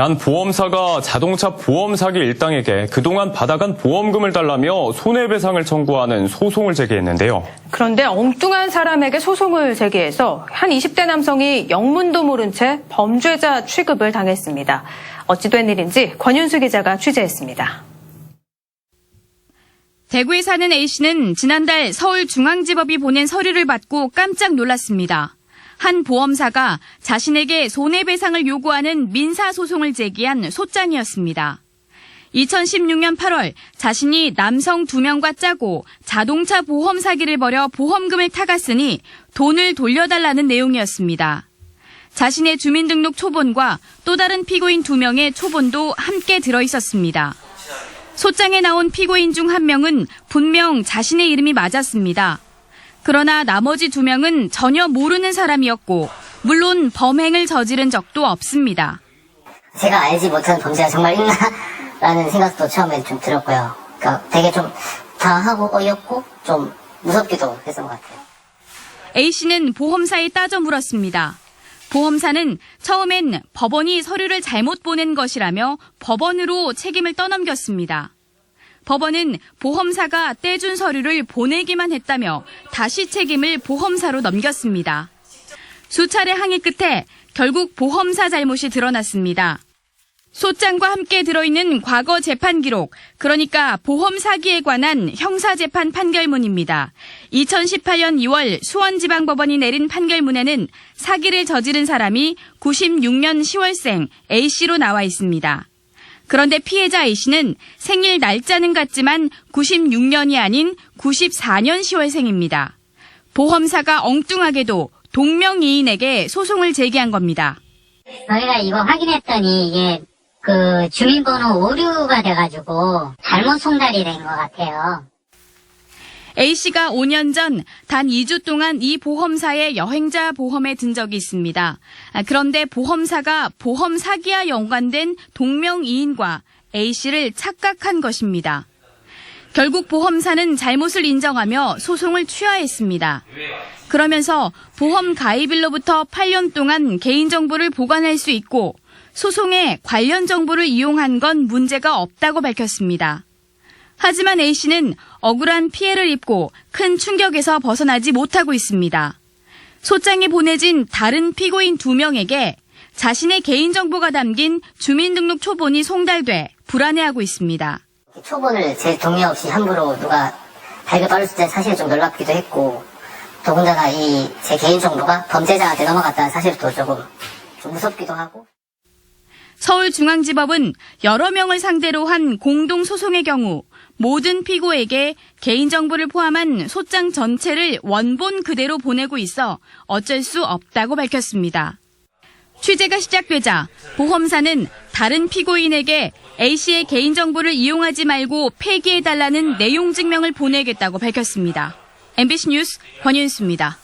한 보험사가 자동차 보험 사기 일당에게 그동안 받아간 보험금을 달라며 손해배상을 청구하는 소송을 제기했는데요. 그런데 엉뚱한 사람에게 소송을 제기해서 한 20대 남성이 영문도 모른 채 범죄자 취급을 당했습니다. 어찌 된 일인지 권윤수 기자가 취재했습니다. 대구에 사는 A씨는 지난달 서울중앙지법이 보낸 서류를 받고 깜짝 놀랐습니다. 한 보험사가 자신에게 손해배상을 요구하는 민사소송을 제기한 소장이었습니다. 2016년 8월 자신이 남성 2명과 짜고 자동차 보험 사기를 벌여 보험금을 타갔으니 돈을 돌려달라는 내용이었습니다. 자신의 주민등록 초본과 또 다른 피고인 2명의 초본도 함께 들어있었습니다. 소장에 나온 피고인 중 1명은 분명 자신의 이름이 맞았습니다. 그러나 나머지 2명은 전혀 모르는 사람이었고 물론 범행을 저지른 적도 없습니다. 제가 알지 못하는 범죄가 정말 있나라는 생각도 처음에 좀 들었고요. 그러니까 되게 좀 당하고 어이없고 좀 무섭기도 했던 것 같아요. A씨는 보험사에 따져 물었습니다. 보험사는 처음엔 법원이 서류를 잘못 보낸 것이라며 법원으로 책임을 떠넘겼습니다. 법원은 보험사가 떼준 서류를 보내기만 했다며 다시 책임을 보험사로 넘겼습니다. 수차례 항의 끝에 결국 보험사 잘못이 드러났습니다. 소장과 함께 들어있는 과거 재판 기록, 그러니까 보험 사기에 관한 형사재판 판결문입니다. 2018년 2월 수원지방법원이 내린 판결문에는 사기를 저지른 사람이 96년 10월생 A씨로 나와 있습니다. 그런데 피해자 A씨는 생일 날짜는 같지만 96년이 아닌 94년 10월생입니다. 보험사가 엉뚱하게도 동명이인에게 소송을 제기한 겁니다. 저희가 이거 확인했더니 이게 그 주민번호 오류가 돼가지고 잘못 송달이 된 것 같아요. A씨가 5년 전 단 2주 동안 이 보험사의 여행자 보험에 든 적이 있습니다. 그런데 보험사가 보험 사기와 연관된 동명이인과 A씨를 착각한 것입니다. 결국 보험사는 잘못을 인정하며 소송을 취하했습니다. 그러면서 보험 가입일로부터 8년 동안 개인정보를 보관할 수 있고 소송에 관련 정보를 이용한 건 문제가 없다고 밝혔습니다. 하지만 A씨는 억울한 피해를 입고 큰 충격에서 벗어나지 못하고 있습니다. 소장이 보내진 다른 피고인 2명에게 자신의 개인정보가 담긴 주민등록 초본이 송달돼 불안해하고 있습니다. 초본을 제 동의 없이 함부로 누가 발급받았을 때 사실 좀 놀랍기도 했고 더군다나 이 제 개인정보가 범죄자한테 넘어갔다는 사실도 조금 좀 무섭기도 하고. 서울중앙지법은 여러 명을 상대로 한 공동소송의 경우 모든 피고에게 개인정보를 포함한 소장 전체를 원본 그대로 보내고 있어 어쩔 수 없다고 밝혔습니다. 취재가 시작되자 보험사는 다른 피고인에게 A씨의 개인정보를 이용하지 말고 폐기해달라는 내용 증명을 보내겠다고 밝혔습니다. MBC 뉴스 권윤수입니다.